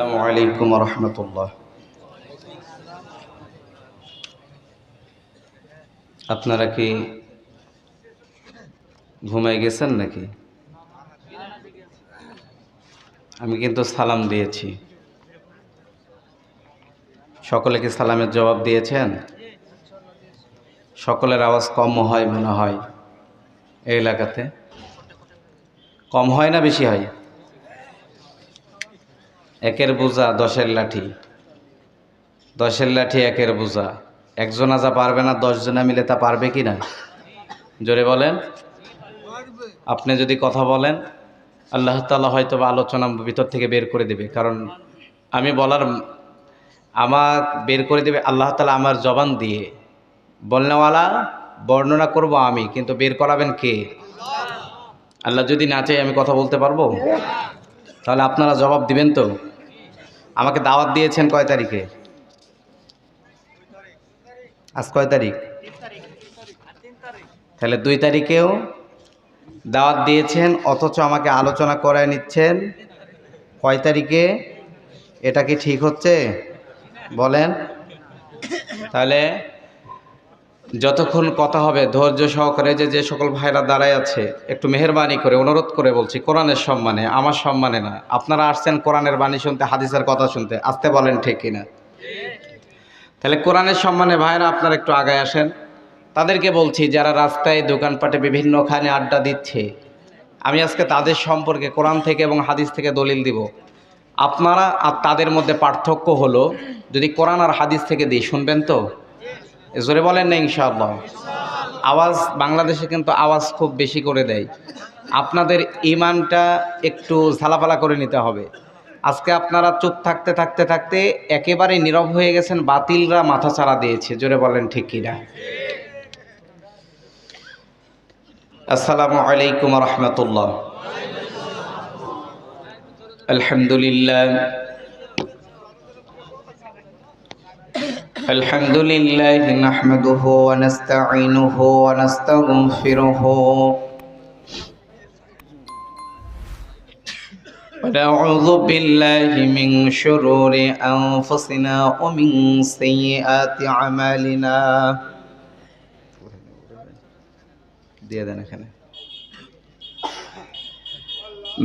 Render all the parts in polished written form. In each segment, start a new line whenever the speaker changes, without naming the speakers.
আসসালামু আলাইকুম ওয়া রাহমাতুল্লাহ। আপনারা কি ঘুমায় গেছেন নাকি? আমি কিন্তু সালাম দিয়েছি। সকলে কি সালামের জবাব দিয়েছেন? সকলের আওয়াজ কম হয় মনে হয় এই এলাকাতে। কম হয় না বেশি হয়? একের বোঝা দশের লাঠি, দশের লাঠি একের বোঝা। একজনা যা পারবে না 10 জনা মিলে তা পারবে কি না? জোরে বলেন। আপনি যদি কথা বলেন আল্লাহ তাআলা হয়তো বা আলোচনা ভিতর থেকে বের করে দেবে, কারণ আমি বলার আমার বের করে দেবে আল্লাহ তাআলা আমার জবান দিয়ে। বলনেওয়ালা বর্ণনা করব আমি, কিন্তু বের করাবেন কে? আল্লাহ যদি না চাই আমি কথা বলতে পারবো? তাহলে আপনারা জবাব দিবেন তো? আমাকে দাওয়াত দিয়েছেন কয় তারিখে? আজ কয় তারিখ? তাহলে 2 তারিখেও দাওয়াত দিয়েছেন, অথচ আমাকে আলোচনা করায় নিচ্ছেন কয় তারিখে? এটা কি ঠিক হচ্ছে? বলেন। তাহলে যতক্ষণ কথা হবে ধৈর্য সহকারে যে সকল ভাইরা দাঁড়ায় আছে একটু মেহেরবানি করে অনুরোধ করে বলছি, কোরআনের সম্মানে, আমার সম্মানে না, আপনারা আসছেন কোরআনের বাণী শুনতে, হাদিসের কথা শুনতে, আসতে বলেন ঠিক কিনা? তাহলে কোরআনের সম্মানে ভাইরা আপনারা একটু আগায় আসেন। তাদেরকে বলছি যারা রাস্তায় দোকানপাটে বিভিন্নখানে আড্ডা দিচ্ছে, আমি আজকে তাদের সম্পর্কে কোরআন থেকে এবং হাদিস থেকে দলিল দিব। আপনারা আর তাদের মধ্যে পার্থক্য হলো যদি কোরআন আর হাদিস থেকে দিই, শুনবেন তো? জোরে বলেন না ইনশাআল্লাহ। আওয়াজ বাংলাদেশে কিন্তু আওয়াজ খুব বেশি করে দেয়। আপনাদের ঈমানটা একটু ঝালাপালা করে নিতে হবে। আজকে আপনারা চুপ থাকতে থাকতে থাকতে একেবারে নীরব হয়ে গেছেন, বাতিলরা মাথাচাড়া দিয়েছে। জোরে বলেন ঠিক কিনা? আসসালামু আলাইকুম ওয়া রাহমাতুল্লাহ। আলহামদুলিল্লাহ আলহামদুলিল্লাহ নাহমাদুহু ওয়া নাস্তাঈনুহু ওয়া নাস্তাগফিরুহু ونعوذ بالله من شرور أنفسنا ومن سيئات أعمالنا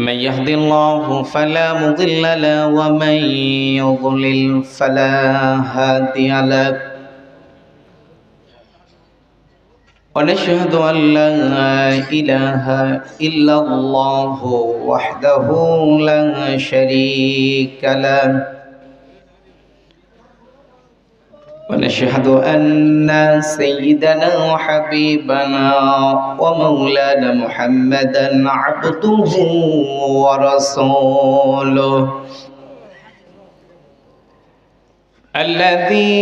من يهد الله فلا مضل له ومن يضلل فلا هادي له ونشهد أن لا إله إلا الله وحده لا شريك له ونشهد أن سيدنا وحبيبنا ومولانا محمدا عبده ورسوله الذي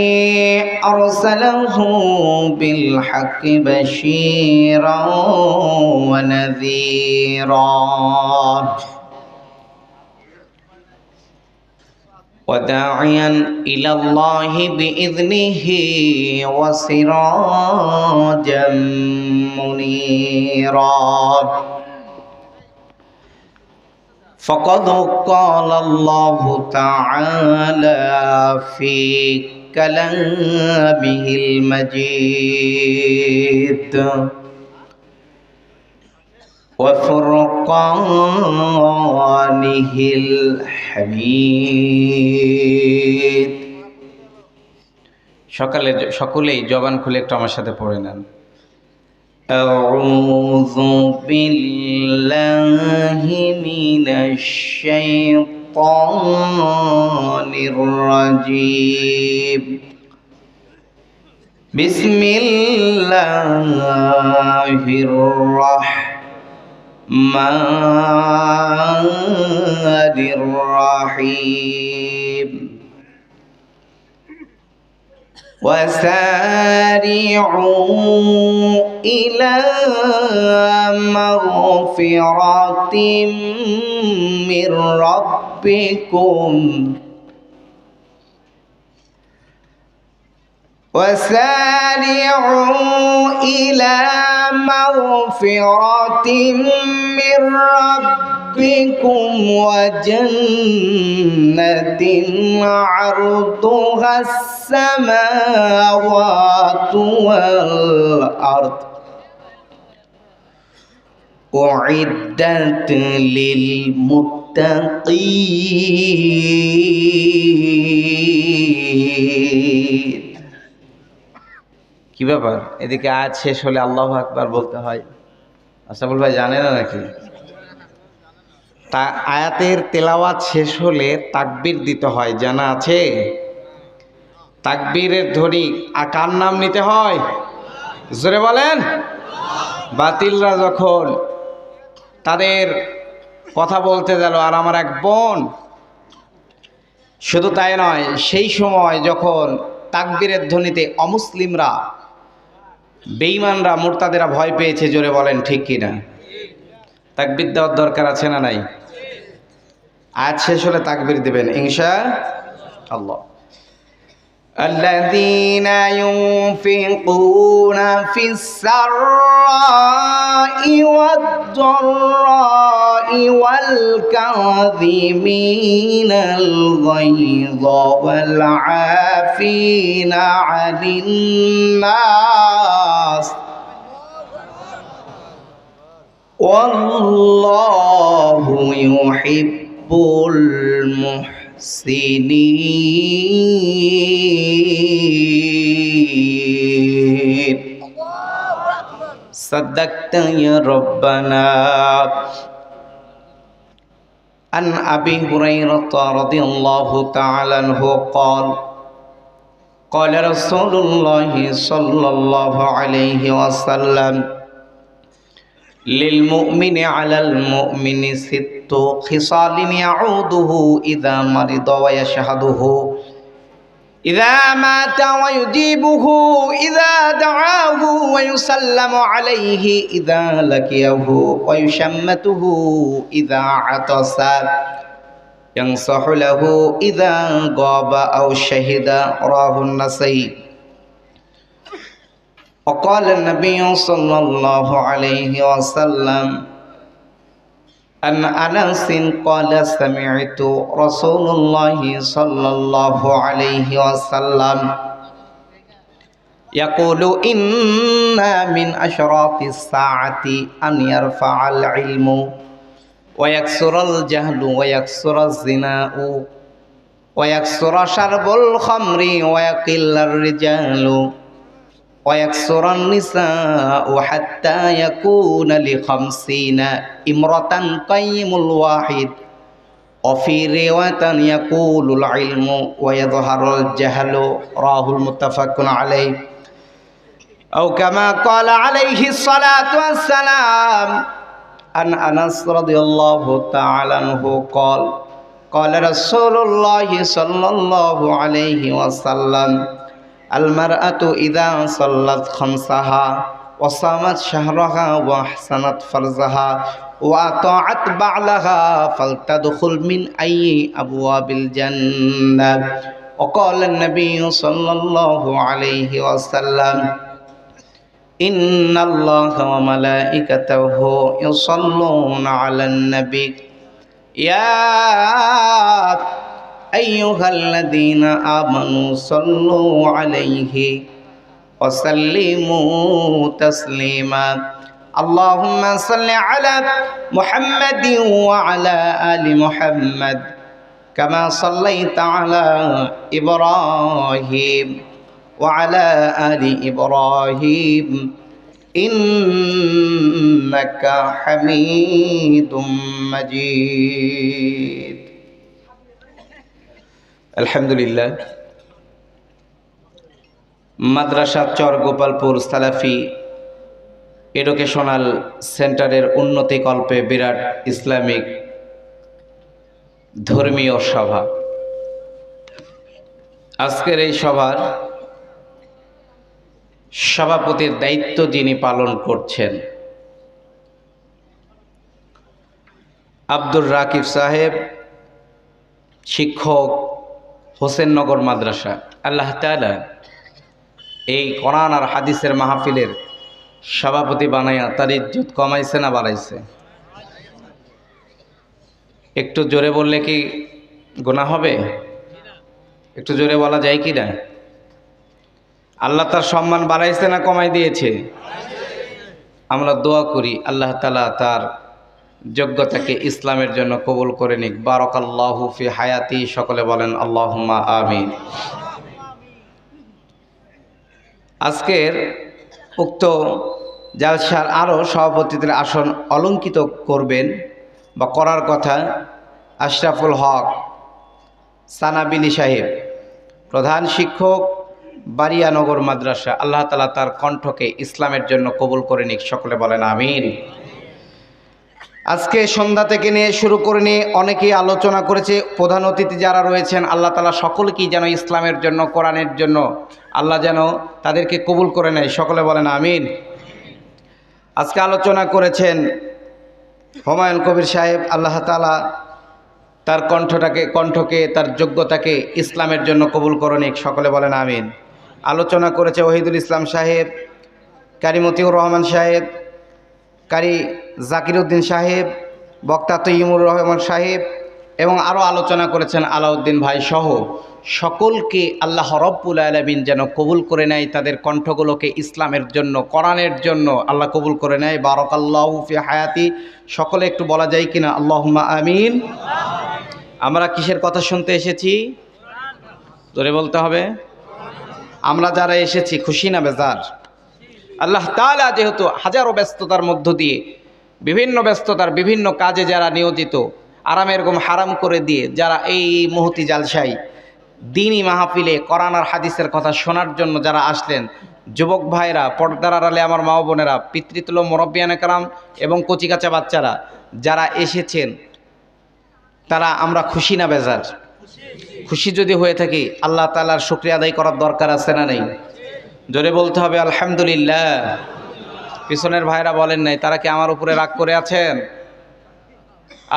أرسله بالحق بشيرا ونذيرا وداعيا إلى الله بإذنه وسراجا منيرا فقد قال الله تعالى في كلامه المجيد وفرقانه الحميد সকলেই জবান খুলে একটু আমার সাথে পড়ে নেন। أعوذ بالله من الشيطان الرجيم بسم الله الرحمن الرحيم وسارعوا إلى مغفرة من ربكم وسارعوا إلى مغفرة من ربكم ربكم وجنة عرضها السماوات والأرض أعدت للمتقين কি ব্যাপার এদিকে আয়াত শেষ হলে আল্লাহু আকবার বলতে হয় আশরাফুল ভাই জানে না নাকি তা আয়াতের তেলাওয়াত শেষ হলে তাকবীর দিতে হয় জানা আছে তাকবীরের ধ্বনি কার নাম নিতে হয় জোরে বলেন বাতিলরা যখন তাদের কথা বলতে গেল আর আমার এক বোন শুধু তাই নয় সেই সময় যখন তাকবীরের ধ্বনিতে অমুসলিমরা বেঈমানরা মুরতাদেরা ভয় পেয়েছে জোরে বলেন ঠিক কিনা তাকবীর দেওয়ার দরকার আছে না নাই আয়াত শেষ হলে তাকবীর দিবেন ইনশাআল্লাহ الذين ينفقون في السراء والضراء والكاظمين الغيظ والعافين عن الناس والله يحب المحسنين صدقت يا ربنا عن أبي هريرة رضي الله تعالى عنه قال قال رسول الله صلى الله عليه وسلم للمؤمن على المؤمن ست خصال يعوده إذا مرض ويشهده إذا مات ويجيبه إذا دعاه ويسلم عليه إذا لقيه ويشمته إذا عطس ينصح له إذا غاب أو شهد رواه النسائي وقال النبي صلى الله عليه وسلم أن أنس قال سمعت رسول الله صلى الله عليه وسلم يقول إن من أشراط الساعة أن يرفع العلم ويكثر الجهل ويكثر الزنا ويكثر شرب الخمر ويقل الرجال ويكثر النساء حتى يكون ل50 امرأة قيم الواحد وفي رواية يقول العلم ويظهر الجهل رواه المتفق عليه أو كما قال عليه الصلاة والسلام عن أنس رضي الله تعالى عنه قال قال رسول الله صلى الله عليه وسلم المرأة إذا صلت خمسها وصامت شهرها وأحسنت فرجها وأطاعت بعلها فلتدخل من أي أبواب الجنة وقال النبي صلى الله عليه وسلم إن الله وملائكته يصلون على النبي يا أيها الذين آمنوا صلوا عليه وسلموا تسليما اللهم صل على محمد وعلى آل محمد كما صليت على إبراهيم وعلى آل إبراهيم إنك حميد مجيد আলহামদুলিল্লাহ মাদ্রাসা চর গোপালপুর সালাফি এডুকেশনাল সেন্টারের উন্নতি কল্পে বিরাট ইসলামিক ধর্মীয় সভা আজকের এই সভার সভাপতির দায়িত্ব যিনি পালন করছেন আব্দুর রাকিব সাহেব শিক্ষক হোসেননগর মাদ্রাসা আল্লাহ তাআলা এই কোরআন আর হাদিসের মাহফিলের সভাপতি বানাইয়া তার ইজ্জত কমাইছে না বাড়াইছে একটু জোরে বললে কি গুনাহ হবে? একটু জোরে বলা যায় কি না? আল্লাহ তার সম্মান বাড়াইছে না কমাই দিয়েছে? আমরা দোয়া করি আল্লাহ তাআলা তার যোগ্যতাকে ইসলামের জন্য কবুল করে নিক। বারাকাল্লাহু ফি হায়াতি, সকলে বলেন আল্লাহুম্মা আমিন। আজকের উক্ত জালসার আরও সভাপতিদের আসন অলঙ্কিত করবেন বা করার কথা আশরাফুল হক সানাবিলি সাহেব, প্রধান শিক্ষক, বারিয়ানগর মাদ্রাসা। আল্লাহ তাআলা তার কণ্ঠকে ইসলামের জন্য কবুল করে নিক, সকলে বলেন আমিন। আজকে সন্ধ্যা থেকে নিয়ে শুরু করে নিয়ে অনেকেই আলোচনা করেছে। প্রধান অতিথি যারা রয়েছেন আল্লাহ তাআলা সকলকেই যেন ইসলামের জন্য, কোরআনের জন্য আল্লাহ যেন তাদেরকে কবুল করে নেয়, সকলে বলেন আমিন। আজকে আলোচনা করেছেন হুমায়ুন কবির সাহেব, আল্লাহ তাআলা তার কণ্ঠকে তার যোগ্যতাকে ইসলামের জন্য কবুল করে নিক, সকলে বলেন আমিন। আলোচনা করেছে ওহিদুল ইসলাম সাহেব, কারি মতিউর রহমান সাহেব, কারি জাকির উদ্দিন সাহেব, বক্তা তৈয়মুর রহমান সাহেব এবং আরও আলোচনা করেছেন আলাউদ্দিন ভাই সহ সকলকে আল্লাহ রব্বুল আলামিন যেন কবুল করে নেয়, তাদের কণ্ঠগুলোকে ইসলামের জন্য, কোরআনের জন্য আল্লাহ কবুল করে নেয়। বারাকাল্লাহু ফি হায়াতি, সকলে একটু বলা যায় কিনা আল্লাহুম্মা আমিন। আমরা কিসের কথা শুনতে এসেছি? জোরে বলতে হবে। আমরা যারা এসেছি খুশি না বেজার? আল্লাহ তাআলা যেহেতু হাজারো ব্যস্ততার মধ্য দিয়ে, বিভিন্ন ব্যস্ততার বিভিন্ন কাজে যারা নিয়োজিত, আরামের ঘুম হারাম করে দিয়ে যারা এই মুহূর্তে জালসায় দ্বীনি মাহফিলে কোরআন আর হাদিসের কথা শোনার জন্য যারা আসলেন, যুবক ভাইরা, পর্দার আড়ালে আমার মা বোনেরা, পিতৃতুল্য মুরব্বিয়ানে কেরাম এবং কচিকাচা বাচ্চারা যারা এসেছেন, তারা আমরা খুশি না বেজার? খুশি যদি হয়ে থাকি আল্লাহ তাআলার শুকরিয়া আদায় করার দরকার আছে না নেই? জোরে বলতে হবে আলহামদুলিল্লাহ। পিছনের ভাইরা বলেন নাই, তারা কি আমার উপরে রাগ করে আছেন?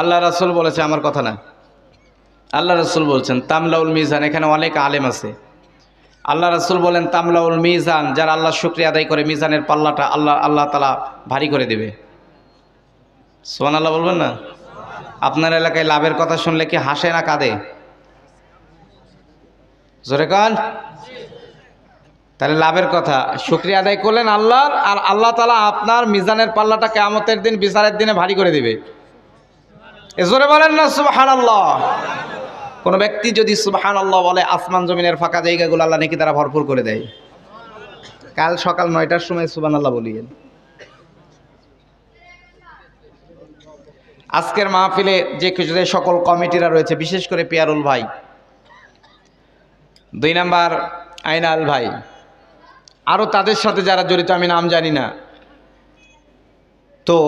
আল্লাহ রাসূল বলেছে, আমার কথা না, আল্লাহ রাসূল বলছেন তামলাউল মিজান। এখানে অনেক আলেম আছে। আল্লাহ রাসূল বলেন তামলাউল মিজান, যারা আল্লাহর শুকরিয়া আদায় করে মিজানের পাল্লাটা আল্লাহ তাআলা ভারী করে দেবে। সুবহানাল্লাহ বলবেন না? আপনার এলাকায় লাভের কথা শুনলে কি হাসে না কাঁদে? জোরে কান। তাহলে লাভের কথা শুকরিয়া আদায় করলেন আল্লাহর, আর আল্লাহ তাআলা আপনার মিজানের পাল্লাটা কিয়ামতের দিন, বিচারের দিনে ভারী করে দিবে। জোরে বলেন না সুবহানাল্লাহ। কোন ব্যক্তি যদি সুবহানাল্লাহ বলে, আসমান জমিনের ফাঁকা জায়গাগুলো আল্লাহ নেকি দ্বারা ভরপুর করে দেয়। কাল সকাল 9টার সময় সুবহানাল্লাহ বলিয়েন। আজকের মাহফিলে যে সকল কমিটিরা রয়েছে, বিশেষ করে পিয়ারুল ভাই, 2 নাম্বার আইনাল ভাই, আরও তাদের সাথে যারা জড়িত আমি নাম জানি না, তো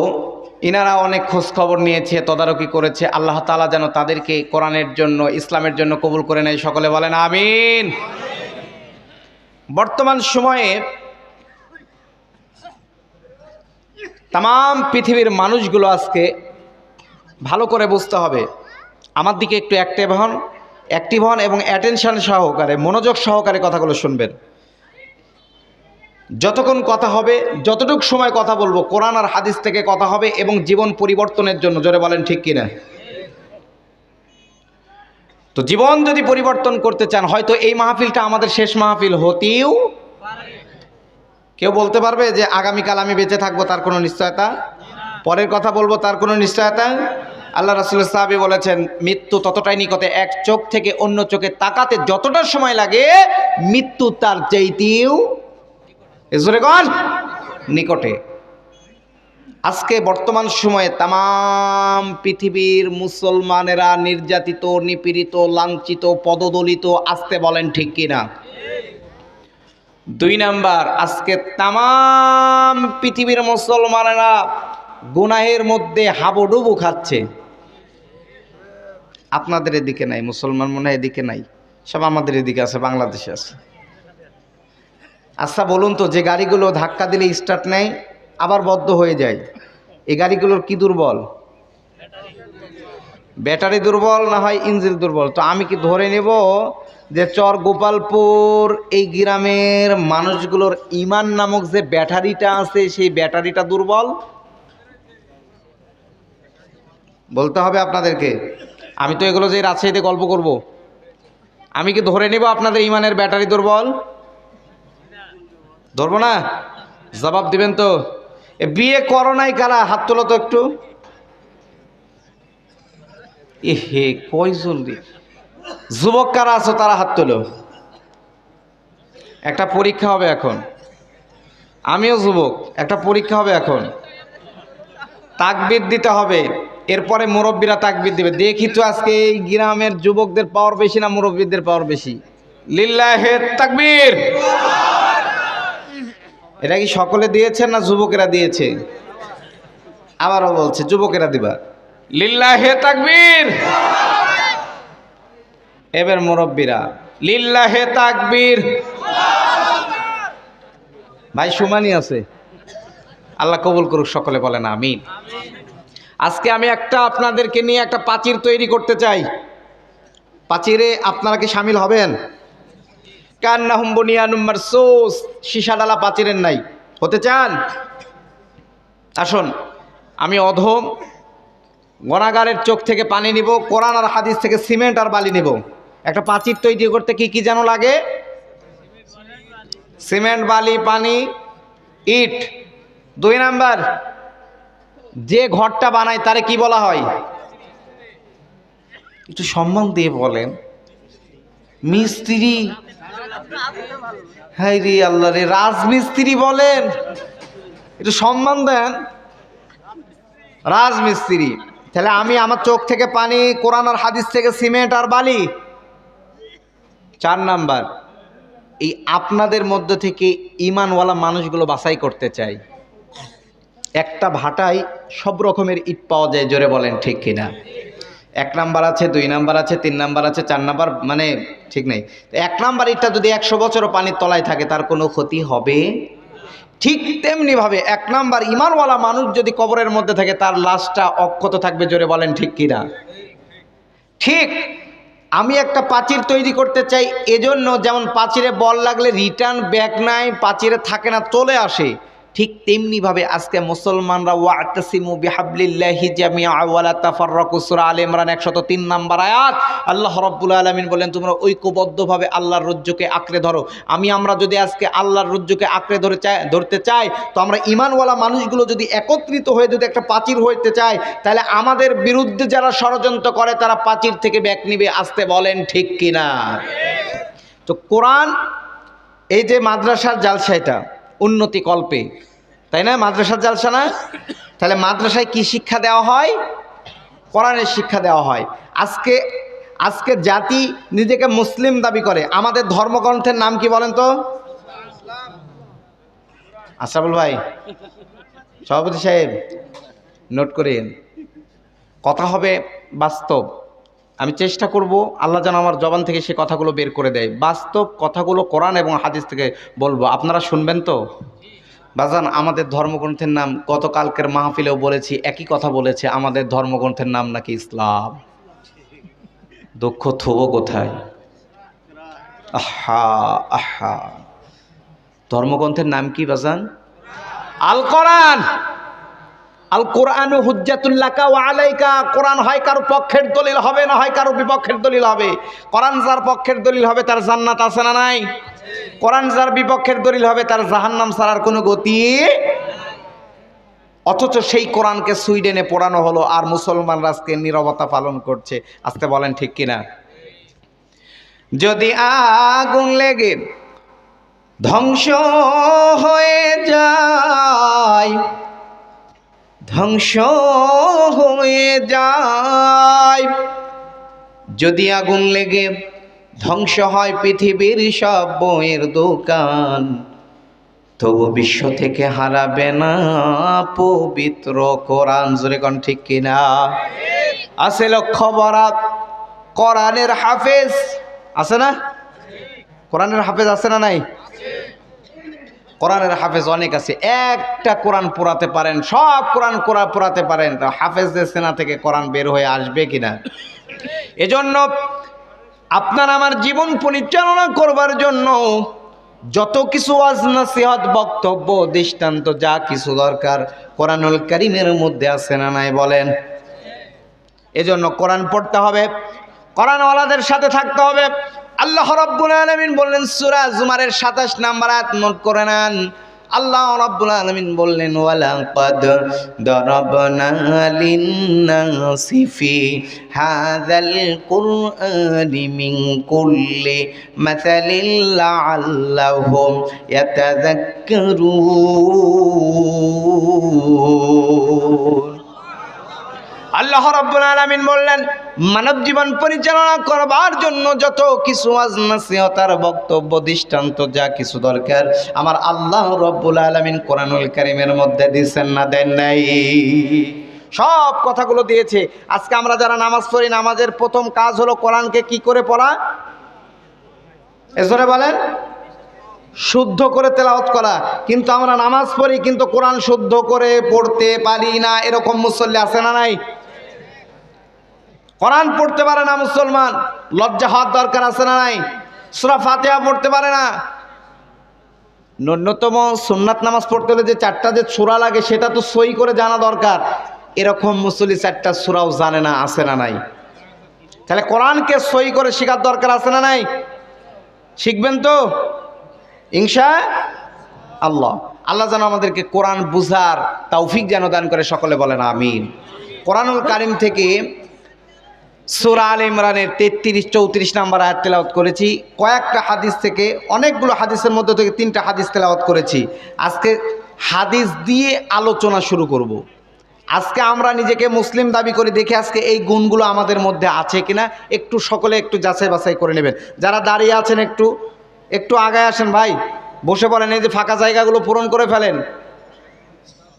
ইনারা অনেক খোঁজ খবর নিয়েছে, তদারকি করেছে। আল্লাহ তাআলা যেন তাদেরকে কোরআনের জন্য, ইসলামের জন্য কবুল করে নেয়, সকলে বলেন আমিন। বর্তমান সময়ে তাম পৃথিবীর মানুষগুলো আজকে ভালো করে বুঝতে হবে, আমার দিকে একটু অ্যাক্টিভ হন এবং অ্যাটেনশন সহকারে, মনোযোগ সহকারে কথাগুলো শুনবেন। যতক্ষণ কথা হবে, যতটুকু সময় কথা বলবো, কোরআন আর হাদিস থেকে কথা হবে এবং জীবন পরিবর্তনের জন্য। জোরে বলেন ঠিক কিনা? তো জীবন যদি পরিবর্তন করতে চান, হয়তো এই মাহফিলটা আমাদের শেষ মাহফিল হতেও পারে। কেউ বলতে পারবে যে আগামীকাল আমি বেঁচে থাকবো? তার কোনো নিশ্চয়তা। পরের কথা বলবো, তার কোনো নিশ্চয়তা। আল্লাহ রাসূল সাহাবী বলেছেন, মৃত্যু ততটাই নিকটে, এক চোখ থেকে অন্য চোখে তাকাতে যতটা সময় লাগে, মৃত্যু তার চাইতেও নিকটে। আজকে বর্তমান সময়ে তাম পৃথিবীর মুসলমানেরা নির্যাতিত, নিপীড়িত, লাঞ্ছিত, পদদলিত। আসতে বলেন ঠিক কিনা? 2 নাম্বার, আজকে তাম পৃথিবীর মুসলমানেরা গুনাহের মধ্যে হাবুডুবু খাচ্ছে। আপনাদের এদিকে নাই, মুসলমান মনে হয় এদিকে নাই, সব আমাদের এদিকে আছে, বাংলাদেশে আছে। আচ্ছা বলুন তো, যে গাড়িগুলো ধাক্কা দিলে স্টার্ট নেয় আবার বন্ধ হয়ে যায়, এই গাড়িগুলোর কি দুর্বল? ব্যাটারি দুর্বল, না হয় ইঞ্জিন দুর্বল। তো আমি কি ধরে নেব যে চর গোপালপুর এই গ্রামের মানুষগুলোর ইমান নামক যে ব্যাটারিটা আছে, সেই ব্যাটারিটা দুর্বল? বলতে হবে আপনাদেরকে। আমি তো এগুলো যে রাজশাহীতে গল্প করব, আমি কি ধরে নিব আপনাদের ইমানের ব্যাটারি দুর্বল? ধরবো না? জবাব দিবেন তো? বিয়ে করো নাই কারা? হাত তোলো তো একটু। এহে কয়জন রে? যুবক কারা আছো তারা হাত তোলো। একটা পরীক্ষা হবে এখন, আমিও যুবক, একটা পরীক্ষা হবে এখন, তাকবীর দিতে হবে, এরপরে মুরব্বীরা তাকবীর দিবে। দেখি তো আজকে এই গ্রামের যুবকদের পাওয়ার বেশি না মুরব্বীদের পাওয়ার বেশি? লিল্লাহে তাকবীর। এটা কি সকলে দিয়েছেন না যুবকেরা দিয়েছে? আবারও বলছে যুবকেরা দিবা। লিল্লাহে তাকবীর। এবার মুরব্বীরা লিল্লাহে তাকবীর। ভাই সুমানি আছে, আল্লাহ কবুল করুক, সকলে বলেন আমিন। আজকে আমি আপনাদেরকে নিয়ে একটা প্রাচীর তৈরি করতে চাই। প্রাচীরে আপনারা কি শামিল হবেন? কান্নাহুম বুনিয়ানুম মারসুস, সীসাডালা প্রাচীরের নাই, হতে চান? আসুন, আমি অধম গুনাহগারের চোখ থেকে পানি নিব, কোরআন আর হাদিস থেকে সিমেন্ট আর বালি নিব। একটা প্রাচীর তৈরি করতে কি কি যেন লাগে? সিমেন্ট, বালি, পানি, ইট। 2 নাম্বার, যে ঘরটা বানায় তারে কি বলা হয়? একটু সম্মান দিয়ে বলেন। মিস্ত্রি। হাই রে আল্লাহ রে, রাজমিস্ত্রি বলেন, একটু সম্মান দেন। রাজমিস্ত্রি। তাহলে আমি আমার চোখ থেকে পানি, কোরআন আর হাদিস থেকে সিমেন্ট আর বালি। 4 নাম্বার, এই আপনাদের মধ্যে থেকে ইমানওয়ালা মানুষগুলো বাছাই করতে চাই। একটা ভাটায় সব রকমের ইট পাওয়া যায়, জোরে বলেন ঠিক কিনা? 1 নাম্বার আছে, 2 নাম্বার আছে, 3 নাম্বার আছে, 4 নাম্বার, মানে ঠিক নেই। 1 নাম্বার ইটটা যদি 100 বছরও পানির তলায় থাকে তার কোনো ক্ষতি হবে? ঠিক তেমনি ভাবে 1 নাম্বার ইমানওয়ালা মানুষ যদি কবরের মধ্যে থাকে তার লাশটা অক্ষত থাকবে, জোরে বলেন ঠিক কিনা? ঠিক আমি একটা প্রাচীর তৈরি করতে চাই, এজন্য যেমন প্রাচীরে বল লাগলে রিটার্ন ব্যাক নাই, প্রাচীরে থাকে না, চলে আসে। ঠিক তেমনিভাবে আজকে মুসলমানরা ওয়াতাসিমু বিহাবলিল্লাহি জামিআ ওয়া লা তাফাররাকু, সূরা আলে ইমরান 103 নম্বর আয়াত। আল্লাহ রাব্বুল আলামিন বলেন, তোমরা ঐক্যবদ্ধভাবে আল্লাহর রজ্জুকে আঁকড়ে ধরো। আমরা যদি আজকে আল্লাহর রজ্জুকে আঁকড়ে ধরতে চাই, তো আমরা ঈমানওয়ালা মানুষগুলো যদি একত্রিত হয়ে যদি একটা প্রাচীর হইতে চাই, তাহলে আমাদের বিরুদ্ধে যারা ষড়যন্ত্র করে তারা প্রাচীর থেকে ব্যাক নিবে। আসতে বলেন ঠিক কিনা? তো কোরআন, এই যে মাদ্রাসার জালসা, এটা উন্নতি কল্পে, তাই না? মাদ্রাসার জালসা না? তাহলে মাদ্রাসায় কি শিক্ষা দেওয়া হয়? কোরআনের শিক্ষা দেওয়া হয়। আজকে জাতি নিজেকে মুসলিম দাবি করে, আমাদের ধর্মগ্রন্থের নাম কি বলেন তো? আশরাফুল ভাই, সভাপতি সাহেব, নোট করেন। কথা হবে বাস্তব, আমি চেষ্টা করব আল্লাহ যেন আমার জবান থেকে সে কথাগুলো বের করে দেয়। বাস্তব কথাগুলো কোরআন এবং হাদিস থেকে বলবো, আপনারা শুনবেন তো? বাজান, আমাদের ধর্মগ্রন্থের নাম, গতকালকের মাহফিলেও বলেছি, একই কথা বলেছে, আমাদের ধর্মগ্রন্থের নাম নাকি ইসলাম। দুঃখ থবো কোথায়? আহা আহা, ধর্মগ্রন্থের নাম কি বাজান? আল কোরআন। আল কোরআন হুজ্জাতুল লাকা ওয়া আলাইকা। কোরআন হয় কারো পক্ষের দলিল হবে, না হয় কারো বিপক্ষের দলিল হবে। কোরআন যার পক্ষের দলিল হবে তার জান্নাত আছে না নাই? কোরআন যার বিপক্ষের দলিল হবে তার জাহান্নাম ছাড়ার কোনো গতি। অথচ সেই কোরআনকে সুইডেনে পড়ানো হলো আর মুসলমানরা আজকে নীরবতা পালন করছে। আজকে বলেন ঠিক কিনা? যদি আগুন লেগে ধ্বংস হয়ে যায়, ধ্বংস হয়ে যায়, যদি আগুন লেগে ধ্বংস হয় পৃথিবীর সব বইয়ের দোকান, তবু বিশ্ব থেকে হারাবে না পবিত্র কোরআন। জোরে কোন ঠিক কিনা? আছে লক্ষ্য বরাত, কোরআনের হাফেজ আছে না? কোরআনের হাফেজ আছে না নাই? কোরআনের হাফেজ অনেক আছে। একটা কোরআন পড়াতে পারেন, সব কোরআন পড়াতে পারেন, হাফেজদের সেনা থেকে কোরআন বের হয়ে আসবে কিনা? এজন্য আপনার আমার জীবন পরিচালনা করবার জন্য যত কিছু ওয়াজ নসিহত, বক্তব্য, দৃষ্টান্ত, যা কিছু দরকার কোরআনুল কারীমের মধ্যে আছে না নাই বলেন? এজন্য কোরআন পড়তে হবে, কোরআনওয়ালাদের সাথে থাকতে হবে। আল্লাহ রাব্বুল আলামিন বললেন সূরা জুমারের ২৭ নম্বর আয়াত নোট করে নেন। আল্লাহ রাব্বুল আলামিন বললেন ওয়ালাকাদ দারাবনা লিন-নাসি ফি হাযাল কুরআনি মিন কুল্লি মাসালিন লাআল্লাহুম ইয়াতাযাক্কারুন। আল্লাহ রাব্বুল আলামিন বললেন মানব জীবন পরিচালনা করবার জন্য যত কিছু ওয়াজ নসিহতার বক্তব্য দৃষ্টান্ত যা কিছু দরকার আমার আল্লাহ রাব্বুল আলামিন কোরআনুল কারীমের মধ্যে দিয়েছেন না দেন নাই? সব কথাগুলো দিয়েছে। আজকে আমরা যারা নামাজ পড়ি, নামাজের প্রথম কাজ হলো কোরআনকে কি করে পড়া? এজোরে বলেন, শুদ্ধ করে তেলাওয়াত করা। কিন্তু আমরা নামাজ পড়ি কিন্তু কোরআন শুদ্ধ করে পড়তে পারি না। এরকম মুসল্লি আছে না নাই? কোরআন পড়তে পারে না মুসলমান, লজ্জা হওয়ার দরকার আছে না নাই? সূরা ফাতিহা পড়তে পারে না। ন্যূনতম সুন্নাত নামাজ পড়তে হলে যে 4টা যে সূরা লাগে সেটা তো সই করে জানা দরকার। এরকম মুসল্লি 4টা সূরাও জানে না, আছে না নাই? তাহলে কোরআনকে সই করে শেখার দরকার আছে না নাই? শিখবেন তো ইনশাআল্লাহ। আল্লাহ যেন আমাদেরকে কোরআন বুঝার তৌফিক যেন দান করে, সকলে বলেন আমিন। কোরআনুল কারীম থেকে সূরা আলে ইমরানের 33-34 নম্বর আয়াত তেলাওয়াত করেছি। কয়েকটা হাদিস থেকে, অনেকগুলো হাদিসের মধ্যে থেকে 3টা হাদিস তেলাওয়াত করেছি। আজকে হাদিস দিয়ে আলোচনা শুরু করব। আজকে আমরা নিজেকে মুসলিম দাবি করে দেখি আজকে এই গুণগুলো আমাদের মধ্যে আছে কিনা একটু সকলে একটু যাচাই বাছাই করে নেবেন। যারা দাঁড়িয়ে আছেন একটু আগায় আসেন ভাই, বসে পড়েন, এই যে ফাঁকা জায়গাগুলো পূরণ করে ফেলেন।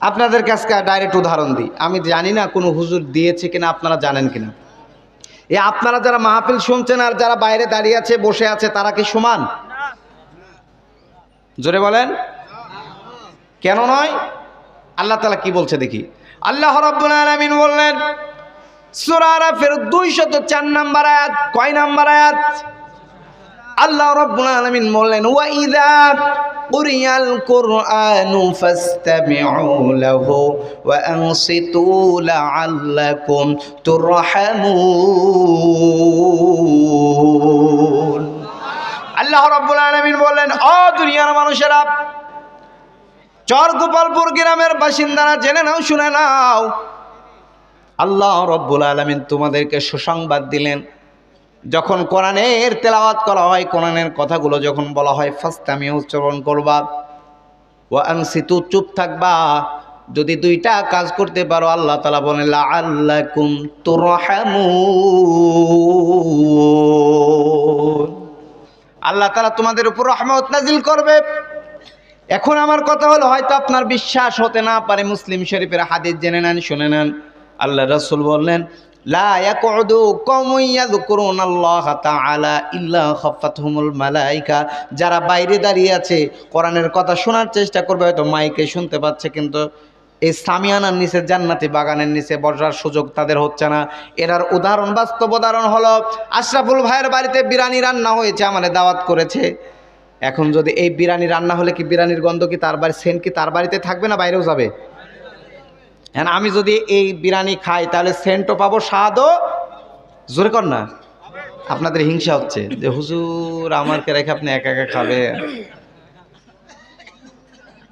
আপনাদের কাছে ডাইরেক্ট উদাহরণ দিই, আমি জানি না কোনো হুজুর দিয়েছে কিনা, আপনারা জানেন কিনা। আপনারা যারা মাহফিল শুনছেন আর যারা বাইরে দাঁড়িয়ে আছে বসে আছে তারা কি সমান? জোরে বলেন, কেন নয়? আল্লাহ তাআলা কি বলছে দেখি। আল্লাহ রাব্বুল আলামিন বললেন সূরা আরাফের 204 নম্বর আয়াত। কয় নম্বর আয়াত? আল্লাহ রাব্বুল আলামিন বললেন ওয়া ইযা কুরিয়াল কুরআনু ফাসতামিউ লাহু ওয়া আনসিতু লাআল্লাকুম তুরহামুন। আল্লাহ রাব্বুল আলামিন বললেন ও দুনিয়ার মানুষেরা, চর গোপালপুর গ্রামের বাসিন্দারা জেনে নাও, শুনে নাও, আল্লাহ রাব্বুল আলামিন তোমাদেরকে সুসংবাদ দিলেন যখন কোরআনের তেলাওয়াত করা হয়, কোরআনের কথাগুলো যখন বলা হয় ফাসতামিউ উচ্চারণ করবা, ওয়া আনসিতু চুপ থাকবা। যদি 2টা কাজ করতে পারো আল্লাহ তাআলা বলেন লাআল্লাকুম তুরহামুন, আল্লাহ তাআলা তোমাদের উপর রহমত নাজিল করবে। এখন আমার কথা হলো, হয়তো আপনার বিশ্বাস হতে না পারে, মুসলিম শরীফের হাদিস জেনে নেন, শুনে নেন। আল্লাহ রাসূল বললেন লা ইয়াকুদু কওমুন ইয়াযকুরুনাল্লাহা তাআলা ইল্লা খাফাতহুমুল মালায়েকা। যারা বাইরে দাঁড়িয়ে আছে কোরআনের কথা শোনার চেষ্টা করবে, হয়তো মাইকে শুনতে পাচ্ছে কিন্তু এই সামিয়ানার নিচে জান্নাতি বাগানের নিচে বসার সুযোগ তাদের হচ্ছে না। এরার উদাহরণ, বাস্তব উদাহরণ হলো আশরাফুল ভাইয়ের বাড়িতে বিরিয়ানি রান্না হয়েছে, আমাদের দাওয়াত করেছে। এখন যদি এই বিরিয়ানি রান্না হলে কি বিরিয়ানির গন্ধ কি তার বাড়ি, সেন্ট কি তার বাড়িতে থাকবে না বাইরেও যাবে? হ্যাঁ, আমি যদি এই বিরিয়ানি খাই তাহলে সেন্টও পাবো, স্বাদও। জোরে কর না, আপনাদের হিংসা হচ্ছে যে হুজুর আমাকে রেখে আপনি একা একা খাবেন।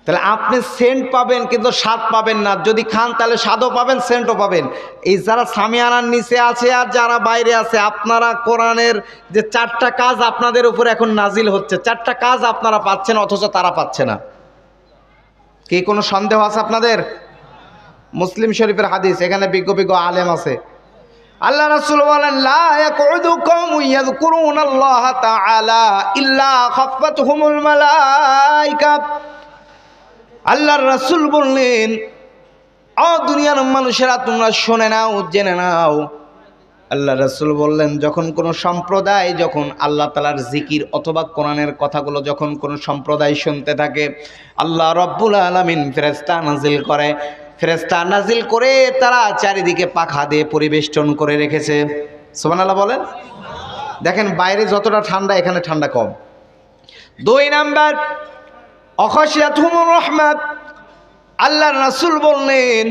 তাহলে আপনি সেন্ট পাবেন কিন্তু স্বাদ পাবেন না। যদি খান তাহলে স্বাদও পাবেন, সেন্টও পাবেন। এই যারা সামিয়ানার নিচে আছে আর যারা বাইরে আছে, আপনারা কোরআনের যে 4টা কাজ আপনাদের উপর এখন নাজিল হচ্ছে, 4টা কাজ আপনারা পাচ্ছেন অথচ তারা পাচ্ছে না। কি কোনো সন্দেহ আছে আপনাদের? মুসলিম শরীফের হাদিস, এখানে বিজ্ঞ আলেম আছে। আল্লাহ রাসূল বলেন লা ইয়াকুদু কওমুন ইয়াযকুরুনাল্লাহা তাআলা ইল্লা খাফাতহুমুল মালায়েকা। আল্লাহর রাসূল বললেন ও দুনিয়ার মানুষেরা তোমরা শুনে নাও, জেনে নাও। আল্লাহ রাসূল বললেন যখন কোনো সম্প্রদায়, যখন আল্লাহ তাআলার জিকির অথবা কোরআনের কথাগুলো যখন কোনো সম্প্রদায় শুনতে থাকে, আল্লাহ রাব্বুল আলামিন ফেরেশতা নাজিল করে। ফেরেশতা নাজিল করে তারা চারিদিকে পাখা দিয়ে পরিবেষ্টন করে রেখেছে। সুবহানাল্লাহ বলেন। দেখেন বাইরে যতটা ঠান্ডা এখানে ঠান্ডা কম। 2 নাম্বার অখাশিয়াতুহুমুর রাহমাত। আল্লাহর রাসূল বললেন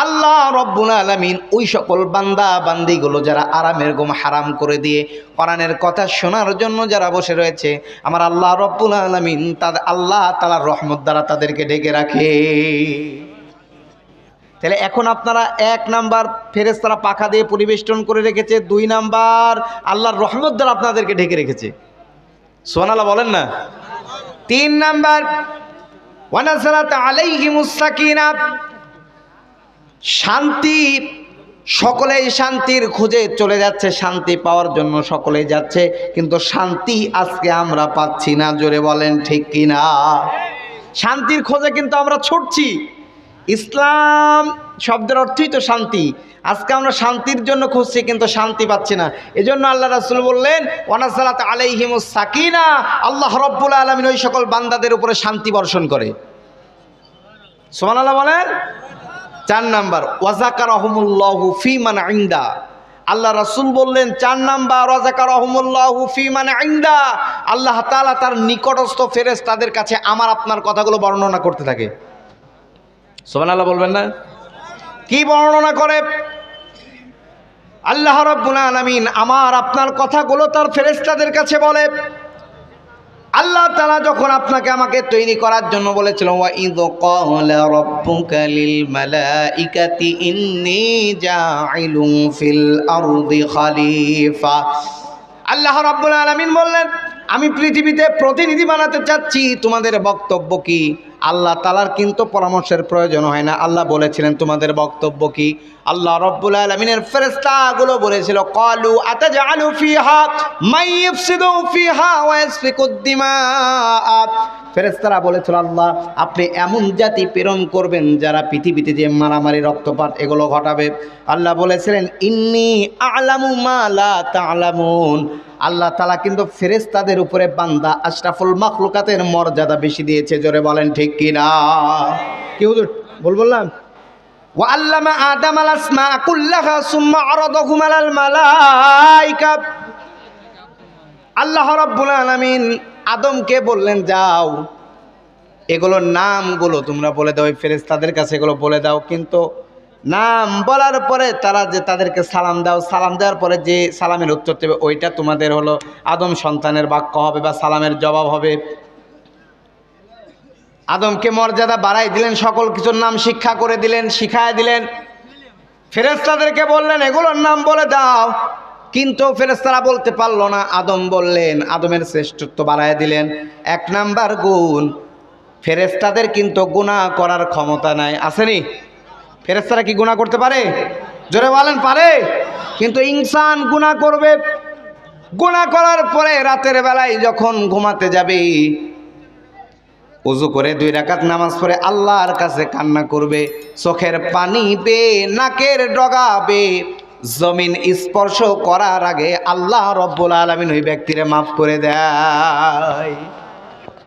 আল্লাহ রব্বুল আলামিন ওই সকল বান্দা বান্দিগুলো যারা আরামের ঘুম হারাম করে দিয়ে কোরআনের কথা শোনার জন্য যারা বসে রয়েছে, আমার আল্লাহ রব্বুল আলামিন তাদের আল্লাহ তাআলার রহমত দ্বারা তাদেরকে ঢেকে রাখে। তাহলে এখন আপনারা 1 নাম্বার ফেরেশতারা পাখা দিয়ে পরিবেষ্টন করে রেখেছে, 2 নাম্বার আল্লাহর রহমত দ্বারা আপনাদেরকে ঢেকে রেখেছে। সুবহানাল্লাহ বলেন না। 3 নাম্বার ওয়া নাযালাত আলাইহিমুস সাকিনাহ, শান্তি। সকলেই শান্তির খোঁজে চলে যাচ্ছে, শান্তি পাওয়ার জন্য সকলেই যাচ্ছে, কিন্তু শান্তি আজকে আমরা পাচ্ছি না। জোরে বলেন ঠিক কিনা? শান্তির খোঁজে কিন্তু আমরা ছুটছি। ইসলাম শব্দের অর্থই তো শান্তি। আজকে আমরা শান্তির জন্য খুঁজছি, কিন্তু শান্তি পাচ্ছি না। এজন্য আল্লাহ রাসূল বললেন ওয়া নাযালাত আলাইহিমুস সাকিনাহ, আল্লাহ রাব্বুল আলামিন ওই সকল বান্দাদের উপরে শান্তি বর্ষণ করে। সুবহানাল্লাহ বলেন। 4 নাম্বার ওয়াজাকারহুমুল্লাহু ফি মান ইনদা, আল্লাহ রাসূল বললেন 4 নাম্বার ওয়াজাকারহুমুল্লাহু ফি মান ইনদা, আল্লাহ তাআলা তার নিকটস্থ ফেরেশতাদের কাছে আমার আপনার কথাগুলো বর্ণনা করতে থাকে। সুবহানাল্লাহ বলবেন না? কি বর্ণনা করে? আল্লাহ রাব্বুল আলামিন আমার আপনার কথাগুলো তার ফেরেশতাদের কাছে বলে। আল্লাহ তাআলা যখন আপনাকে আমাকে তৈরি করার জন্য বলেছিল ওয়া ইয ক্বালা রাব্বুকা লিল মালাইকাতি ইন্নী জাঈলুন ফিল আরদি খলিফা, আল্লাহ রাব্বুল আলামিন বললেন আমি পৃথিবীতে প্রতিনিধি বানাতে চাচ্ছি, তোমাদের বক্তব্য কি? আল্লাহ তাআলার কিন্তু পরামর্শের প্রয়োজন হয় না। আল্লাহ বলেছিলেন তোমাদের বক্তব্য কি? আল্লাহ রাব্বুল আলামিনের ফেরেশতাগুলো বলেছিল ক্বালু আতাজআলু ফিহা মান ইফসিদু ফিহা ওয়া ইয়াসফিকুদ দিমা, ফেরেশতারা বলেছিল আল্লাহ আপনি এমন জাতি প্রেরণ করবেন যারা পৃথিবীতে যে মারামারি রক্তপাত এগুলো ঘটাবে। আল্লাহ বলেছিলেন ইন্নী আ'লামু মা লা তা'লামুন, আল্লাহ তাআলা কিন্তু ফেরেশতাদের উপরে বান্দা আশরাফুল মাখলুকাতের মর্যাদা বেশি দিয়েছে। জোরে বলেন ঠিক কিনা? কি হুজুর বললাম? ওয়া আল্লামা আদামাল আসমা কুল্লাহা সুম্মা আরাদাহুম আলাল মালাইকা, আল্লাহ রাব্বুল আলামিন আদমকে বললেন যাও এগুলোর নামগুলো তোমরা বলে দাও, ফেরেশতাদের কাছে এগুলো বলে দাও। কিন্তু নাম বলার পরে তারা যে তাদেরকে সালাম দাও, সালাম দেওয়ার পরে যে সালামের উত্তর দেবে ওইটা তোমাদের হলো আদম সন্তানের বাক্য হবে বা সালামের জবাব হবে। আদমকে মর্যাদা বাড়াই দিলেন, সকল কিছুর নাম শিক্ষা করে দিলেন, শিখায় দিলেন। ফেরেশতাদেরকে বললেন এগুলোর নাম বলে দাও, কিন্তু ফেরেশতারা বলতে পারলো না। আদম বললেন, আদমের শ্রেষ্ঠত্ব বাড়ায় দিলেন। 1 নাম্বার গুণ, ফেরেশতাদের কিন্তু গুনাহ করার ক্ষমতা নাই। আসেনি? ফেরেশতারা কি গুনাহ করতে পারে? জোরে বলেন পারে? কিন্তু ইনসান গুনাহ করবে। গুনাহ করার পরে রাতের বেলায় যখন ঘুমাতে যাবে ওযু করে 2 রাকাত নামাজ পড়ে আল্লাহর কাছে কান্না করবে, চোখের পানি বেয়ে নাকের ডগা বেয়ে জমিন স্পর্শ করার আগে আল্লাহ রাব্বুল আলামিন ওই ব্যক্তিরে মাফ করে দেয়।